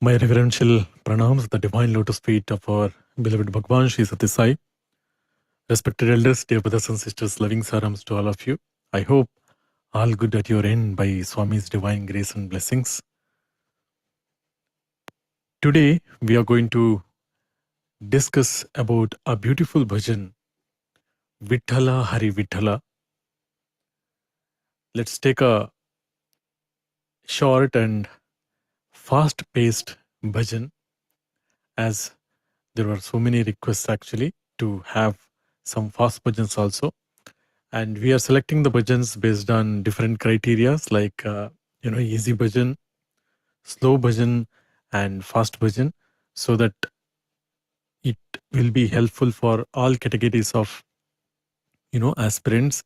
My reverential pranams at the divine lotus feet of our beloved Bhagwan Shri Sathya Sai. Respected elders, dear brothers and sisters, loving sarams to all of you. I hope all good at your end by Swami's divine grace and blessings. Today we are going to discuss about a beautiful bhajan, Vittala Hari Vittala. Let's take a short and fast-paced bhajan, as there were so many requests actually to have some fast bhajans also. And we are selecting the bhajans based on different criterias like, easy bhajan, slow bhajan, and fast bhajan, so that it will be helpful for all categories of, aspirants,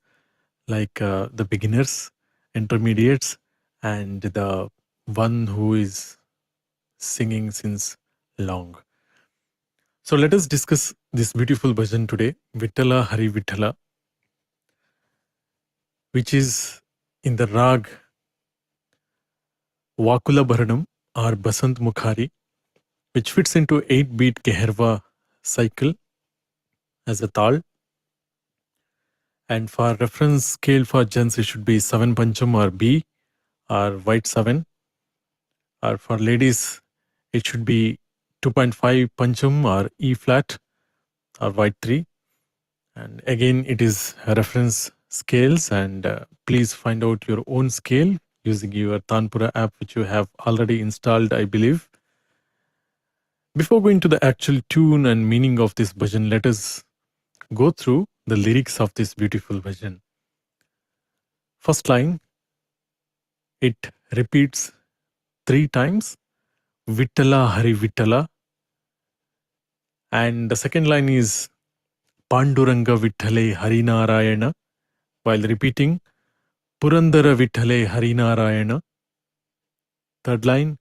like the beginners, intermediates, and the one who is singing since long. So let us discuss this beautiful bhajan today, Vittala Hari Vittala, which is in the rag Vakula Bharanam or Basant Mukhari, which fits into 8-beat Keherva cycle as a tal. And for reference scale for gents, it should be 7 Pancham or B or white 7. Or for ladies, it should be 2.5 Pancham or E flat or white 3. And again, it is reference scales, and please find out your own scale using your Tanpura app, which you have already installed, I believe. Before going to the actual tune and meaning of this bhajan, let us go through the lyrics of this beautiful bhajan. First line, it repeats 3 times, Vittala Hari Vittala. And the second line is Panduranga Vittala Hari Narayana, while repeating Purandara Vittala Hari Narayana. Third line,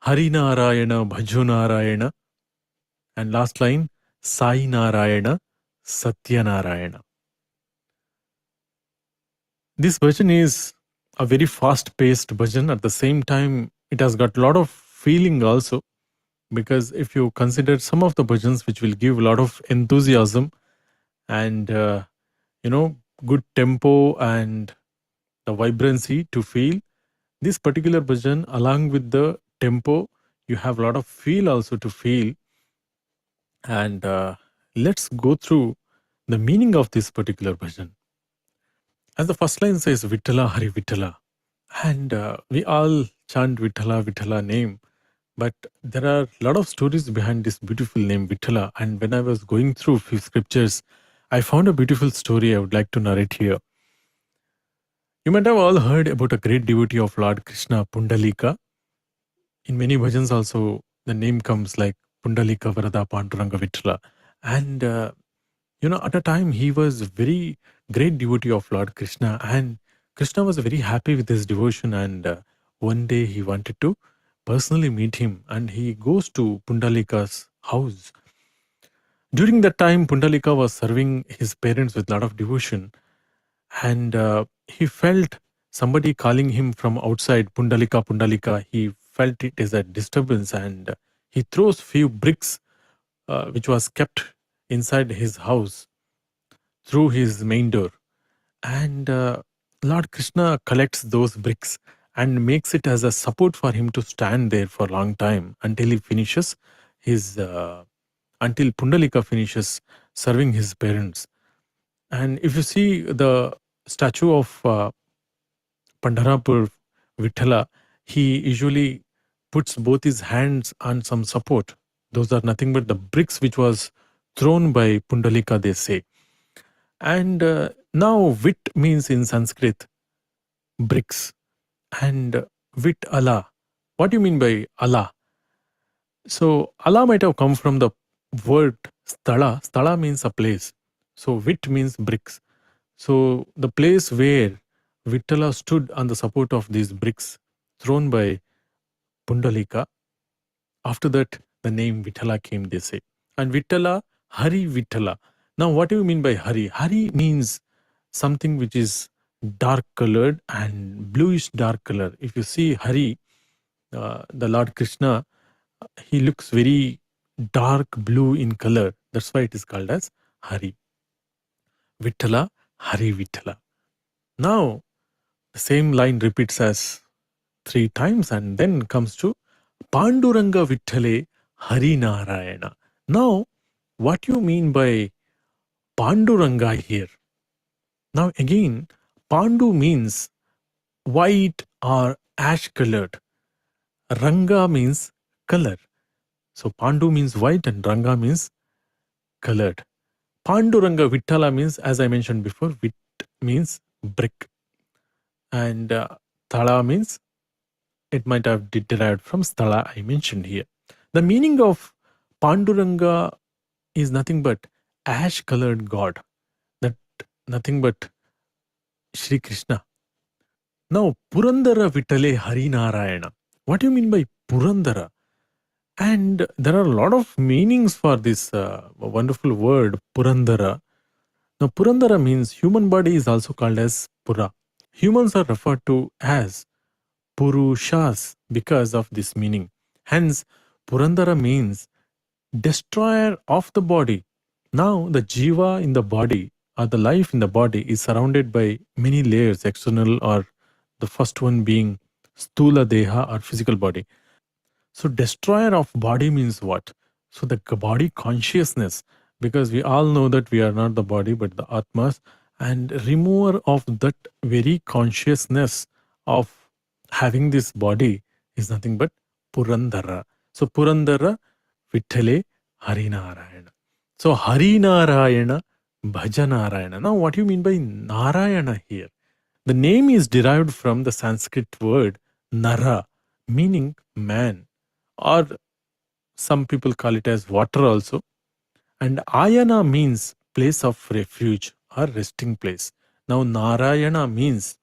Hari Narayana Bhajo Narayana. And last line, Sai Narayana Sathya Narayana. This bhajan is a very fast-paced bhajan. At the same time, it has got a lot of feeling also, because if you consider some of the bhajans which will give a lot of enthusiasm and, good tempo and the vibrancy to feel, this particular bhajan, along with the tempo, you have a lot of feel also to feel. And let's go through the meaning of this particular bhajan. As the first line says, Vittala Hari Vittala. And we all chant Vittala, Vittala name. But there are a lot of stories behind this beautiful name, Vittala. And when I was going through few scriptures, I found a beautiful story I would like to narrate here. You might have all heard about a great devotee of Lord Krishna, Pundalika. In many bhajans also, the name comes like Pundalika Varada Panduranga Vittala. And, at a time, he was very great devotee of Lord Krishna. And Krishna was very happy with his devotion. And one day he wanted to personally meet him. And he goes to Pundalika's house. During that time, Pundalika was serving his parents with a lot of devotion. And he felt somebody calling him from outside, Pundalika, Pundalika. He felt it as a disturbance, and he throws few bricks which was kept inside his house through his main door. And Lord Krishna collects those bricks and makes it as a support for him to stand there for a long time until he finishes his, until Pundalika finishes serving his parents. And if you see the statue of Panduranga Vittala, he usually puts both his hands on some support. Those are nothing but the bricks which was thrown by Pundalika, they say. And now Vit means in Sanskrit bricks. And Vit Allah. What do you mean by Allah? So Allah might have come from the word Sthala. Sthala means a place. So Vit means bricks. So the place where Vittala stood on the support of these bricks thrown by Pundalika, after that the name Vittala came, they say. And Vittala, Hari Vittala. Now what do you mean by Hari? Hari means something which is dark colored and bluish dark color. If you see Hari, the Lord Krishna, He looks very dark blue in color. That's why it is called as Hari. Vittala, Hari Vittala. Now, the same line repeats as 3 times and then comes to Panduranga Vittale, Hari Narayana. Now, what you mean by Panduranga here? Now, again, Pandu means white or ash colored. Ranga means color. So Pandu means white and Ranga means colored. Panduranga Vittala means, as I mentioned before, Vit means brick. And Thala means it might have derived from Sthala I mentioned here. The meaning of Panduranga is nothing but ash colored God. That nothing but Shri Krishna. Now, Purandara Vittale Hari Narayana. What do you mean by Purandara? And there are a lot of meanings for this wonderful word, Purandara. Now, Purandara means human body is also called as Pura. Humans are referred to as Purushas because of this meaning. Hence, Purandara means destroyer of the body. Now, the Jiva in the body or the life in the body is surrounded by many layers, external or the first one being Stula Deha or physical body. So, destroyer of body means what? So, the body consciousness, because we all know that we are not the body but the Atmas, and remover of that very consciousness of having this body is nothing but Purandara. So, Purandara Vittale Harinarayana. So, Harinarayana Bhajanarayana. Now, what do you mean by Narayana here? The name is derived from the Sanskrit word Nara, meaning man, or some people call it as water also. And Ayana means place of refuge or resting place. Now, Narayana means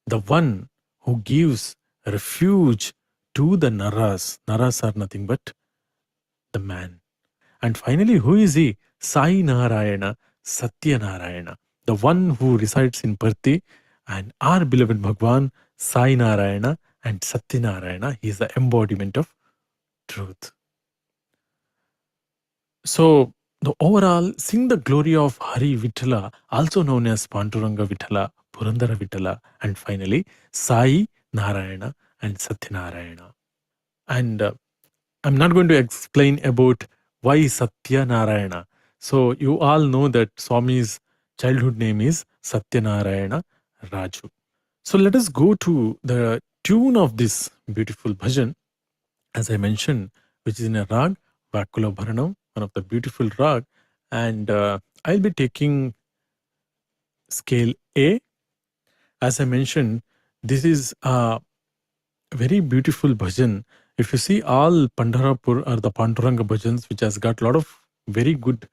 the one who gives refuge to the Naras. Naras are nothing but the man. And finally, who is he? Sai Narayana, Sathya Narayana, the one who resides in Parthi, and our beloved Bhagwan, Sai Narayana and Satya Narayana. He is the embodiment of truth. So, the overall, sing the glory of Hari Vittala, also known as Panduranga Vittala, Purandara Vittala, and finally, Sai Narayana and Satya Narayana. And I'm not going to explain about why Satya Narayana. So, you all know that Swami's childhood name is Satya Narayana Raju. So, let us go to the tune of this beautiful bhajan, as I mentioned, which is in a rag, Vakula Bharanam, one of the beautiful rag. And I'll be taking scale A. As I mentioned, this is a very beautiful bhajan. If you see all Pandharapur or the Panduranga bhajans, which has got a lot of very good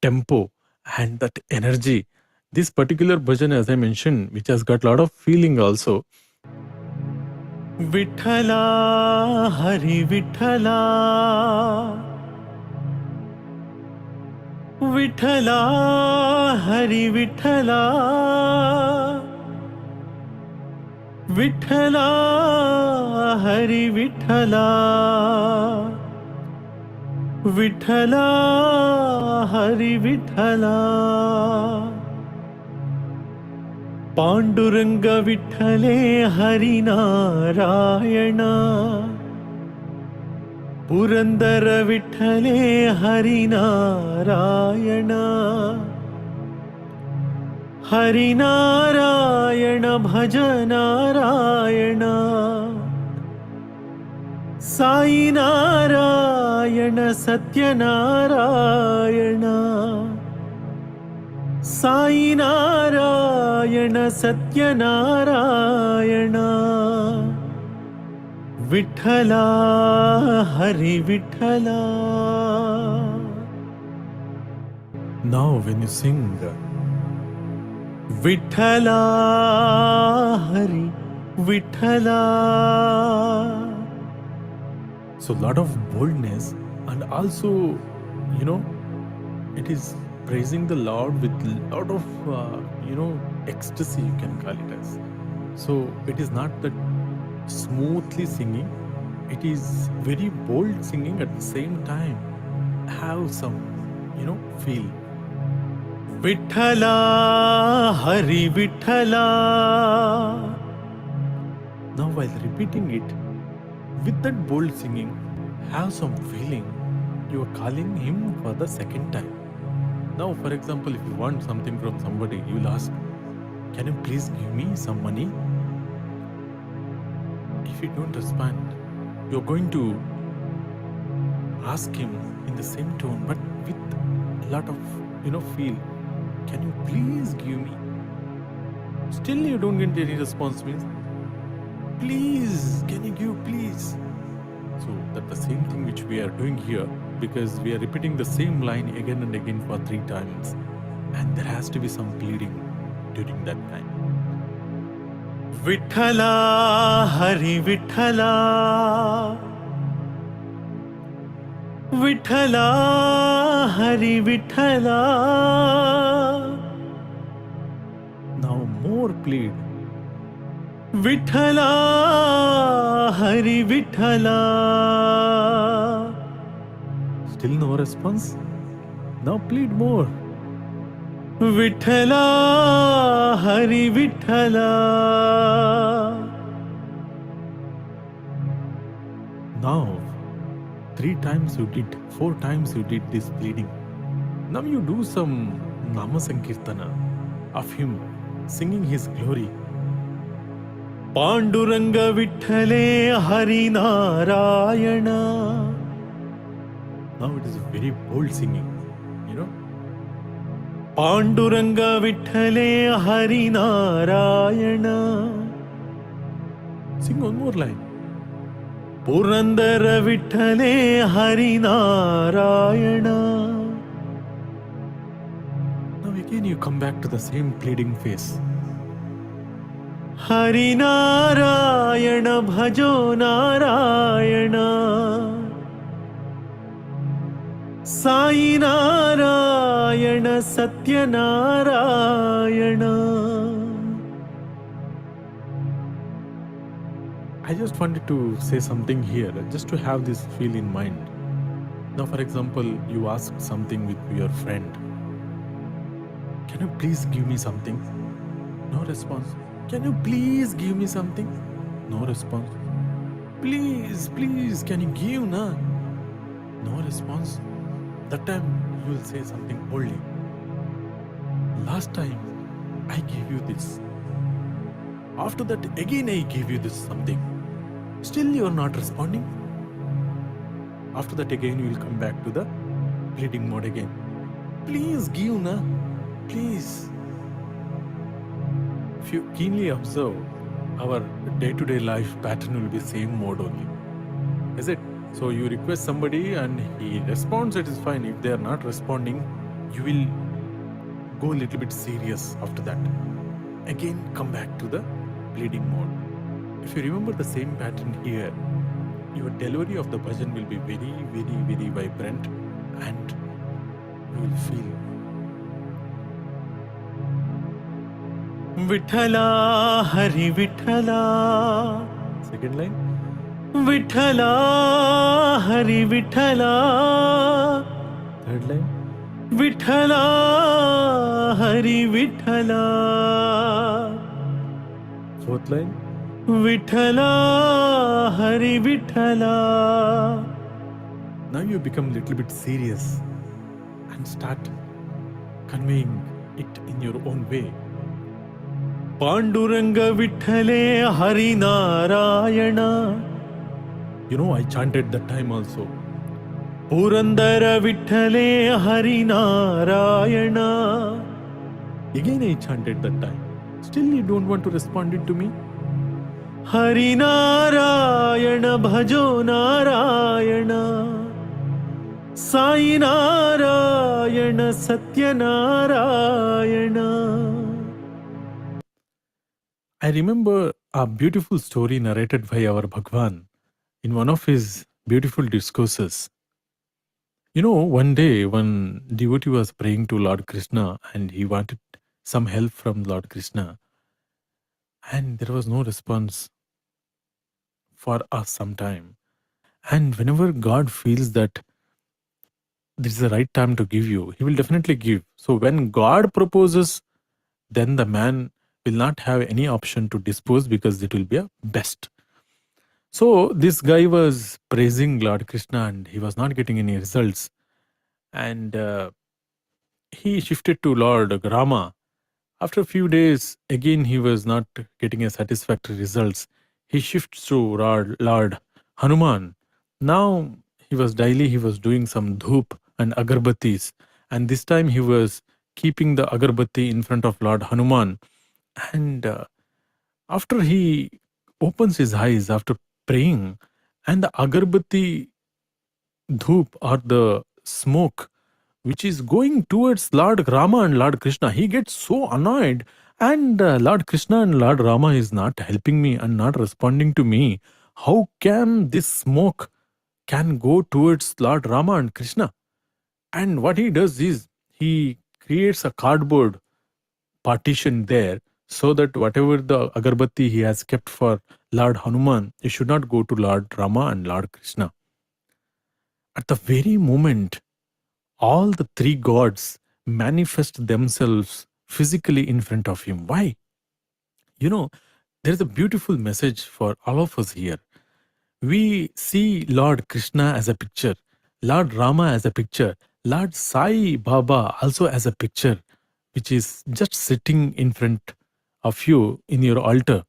tempo and that energy, this particular bhajan, as I mentioned, which has got a lot of feeling also. Vittala, Hari Vittala, Vittala, Hari Vittala, Vittala, Hari Vittala, Vittala, Hari Vittala, Panduranga Vittale Hari Narayana, Purandara Vittale Hari Narayana, Hari Narayana Bhajanarayana, Sai Narayana Satya Narayana, Sai Narayana Satya Narayana, Vittala Hari Vittala. Now when you sing Vittala Hari Vittala, so lot of boldness, and also, it is praising the Lord with lot of, ecstasy, you can call it as. So it is not that smoothly singing, It is very bold singing at the same time. Have some, feel. Vittala, Hari Vittala. Now, while repeating it with that bold singing, have some feeling. You are calling him for the second time. Now, for example, if you want something from somebody, you will ask, "Can you please give me some money?" If you don't respond, you're going to ask him in the same tone, but with a lot of, feel. Can you please give me? Still, you don't get any response. Means, please, can you give, please? So that's the same thing which we are doing here, because we are repeating the same line again and again for 3 times, and there has to be some pleading during that time. Vittala, Hari Vittala, Vittala, Hari Vittala. Now more plead. Vittala, Hari Vittala. Still no response? Now plead more. Vittala, Hari Vittala. Now, 3 times you did, 4 times you did this pleading. Now you do some Nama Sankirtana of him singing his glory. Panduranga Vittale, Hari Narayana. Now it is very bold singing, Panduranga Vittale, Hari Narayana. Sing one more line. Purandara Vittale, Hari Narayana. Now again you come back to the same pleading face. Hari Narayana, Bhajo Narayana. Sai Narayana, Sathya Narayana. I just wanted to say something here, just to have this feel in mind. Now, for example, you ask something with your friend. Can you please give me something? No response. Can you please give me something? No response. Please, please, can you give, na? No response. That time you will say something boldly. Last time I gave you this. After that again I gave you this something. Still you are not responding. After that again you will come back to the pleading mode again. Please give, na? Please. If you keenly observe, our day-to-day life pattern will be same mode only. Is it? So you request somebody and he responds, it is fine. If they are not responding, you will go a little bit serious after that. Again come back to the pleading mode. If you remember the same pattern here, your delivery of the bhajan will be very, very, very vibrant, and you will feel. Vittala, Hari Vittala. Second line. Vittala, Hari Vittala. Third line. Vittala, Hari Vittala. Fourth line. Vittala, Hari Vittala. Now you become a little bit serious and start conveying it in your own way. Panduranga Vittale, Hari Narayana. I chanted that time also. Purandara Vittale, Hari Narayana. Again I chanted that time. Still you don't want to respond it to me? Hari Narayana, Bhajo Narayana. Sai Narayana, Sathya Narayana. I remember a beautiful story narrated by our Bhagwan in one of his beautiful discourses. One day one devotee was praying to Lord Krishna and he wanted some help from Lord Krishna, and there was no response for us some time. And whenever God feels that this is the right time to give you, he will definitely give. So when God proposes, then the man will not have any option to dispose because it will be a best. So this guy was praising Lord Krishna and he was not getting any results. And he shifted to Lord Rama. After a few days, again he was not getting a satisfactory results. He shifts to Lord Hanuman. Now he was doing some dhoop and agarbatis, and this time he was keeping the agarbatti in front of Lord Hanuman. And after he opens his eyes after praying, and the agarbatti dhoop or the smoke which is going towards Lord Rama and Lord Krishna, he gets so annoyed. And Lord Krishna and Lord Rama is not helping me and not responding to me. How can this smoke can go towards Lord Rama and Krishna? And what he does is he creates a cardboard partition there so that whatever the agarbatti he has kept for Lord Hanuman, it should not go to Lord Rama and Lord Krishna. At the very moment all the three gods manifest themselves physically in front of him. Why? You know, there's a beautiful message for all of us here. We see Lord Krishna as a picture, Lord Rama as a picture, Lord Sai Baba also as a picture, which is just sitting in front of you in your altar.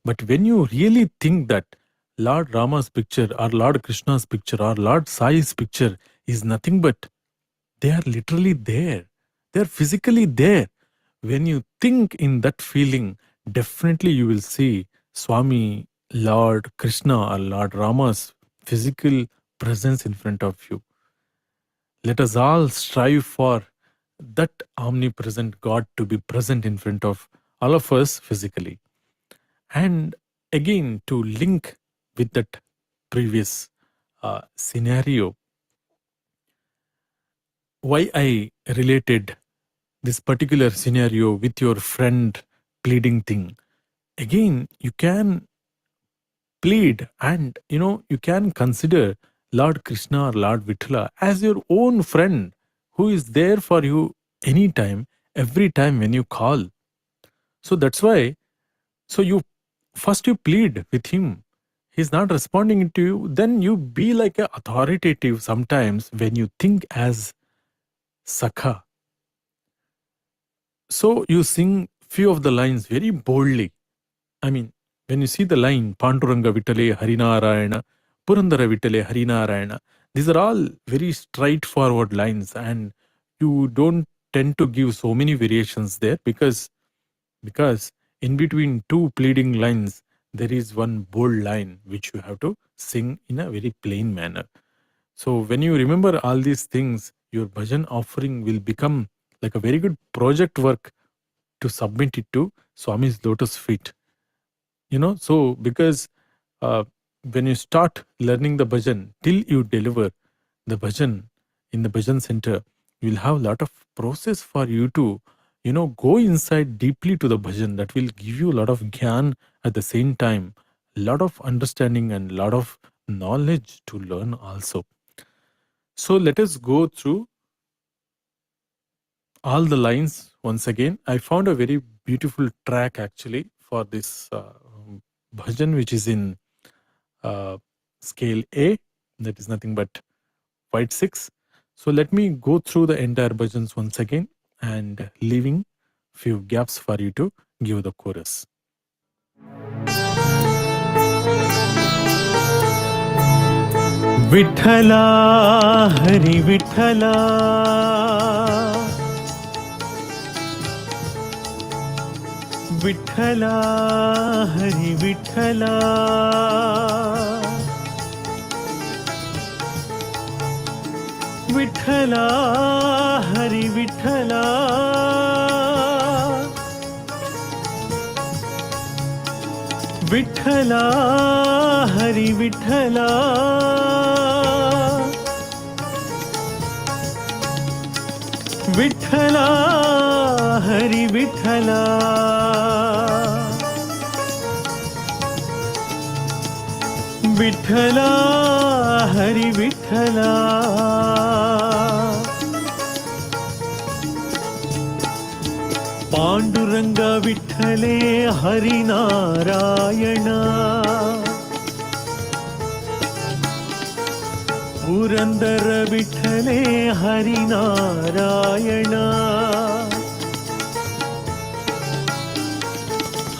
But when you really think that Lord Rama's picture or Lord Krishna's picture or Lord Sai's picture is nothing but they are literally there. They are physically there. When you think in that feeling, definitely you will see Swami, Lord Krishna or Lord Rama's physical presence in front of you. Let us all strive for that omnipresent God to be present in front of all of us physically. And again, to link with that previous scenario, why I related this particular scenario with your friend pleading thing. Again, you can plead and you can consider Lord Krishna or Lord Vittala as your own friend who is there for you anytime, every time when you call. So that's why, so you first you plead with him. He's not responding to you, then you be like a authoritative sometimes when you think as Sakha. So you sing few of the lines very boldly. I mean, when you see the line Panduranga Vittala, Hari Narayana, Purandara Vittala, Hari Narayana, these are all very straightforward lines, and you don't tend to give so many variations there because in between two pleading lines there is one bold line which you have to sing in a very plain manner. So when you remember all these things, your bhajan offering will become like a very good project work to submit it to Swami's lotus feet. So because when you start learning the bhajan till you deliver the bhajan in the bhajan center, you will have a lot of process for you to go inside deeply to the bhajan. That will give you a lot of gyan at the same time, a lot of understanding and a lot of knowledge to learn also. So let us go through all the lines once again. I found a very beautiful track actually for this bhajan, which is in scale A, that is nothing but white 6. So let me go through the entire bhajans once again and leaving few gaps for you to give the chorus. Vittala, Hari Vittala, Vittala, Hari Vittala, Vittala, Hari Vittala, Vittala, Hari Vittala, Vittala, Hari Vittala, Vittala, Hari Vittala. Panduranga Vittale Hari Narayana. Purandara Vittale Hari Narayana.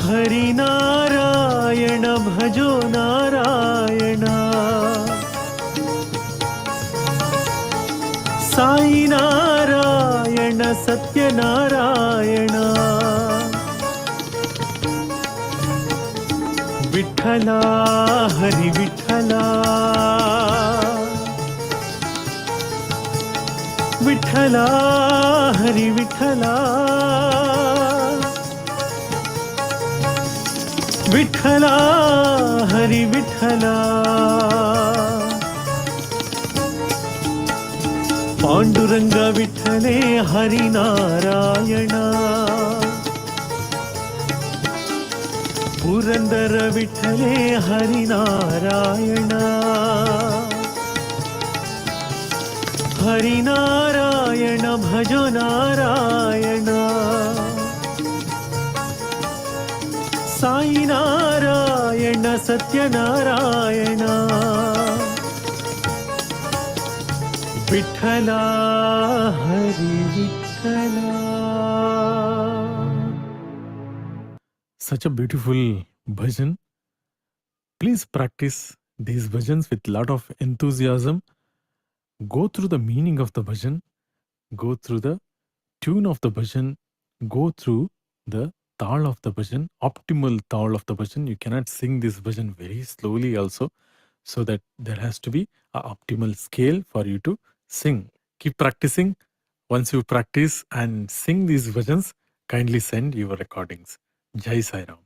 Hari Narayana Bhajo Narayana. Sai Narayana Sathya Narayana. Vittala Hari Vittala. Vittala Hari Vittala. Vittala Hari Vittala. Panduranga Vittale Hari Narayana. Purandara Vittale Hari Narayana. Hari Narayana Bhajo Narayana. Sai Narayana Sathya Narayana. Vittala Hari Vittala. Such a beautiful bhajan. Please practice these bhajans with lot of enthusiasm. Go through the meaning of the bhajan. Go through the tune of the bhajan. Go through the tal of the bhajan, optimal tal of the bhajan. You cannot sing this bhajan very slowly also, so that there has to be an optimal scale for you to sing. Keep practicing. Once you practice and sing these bhajans, kindly send your recordings. Jai Sai Ram.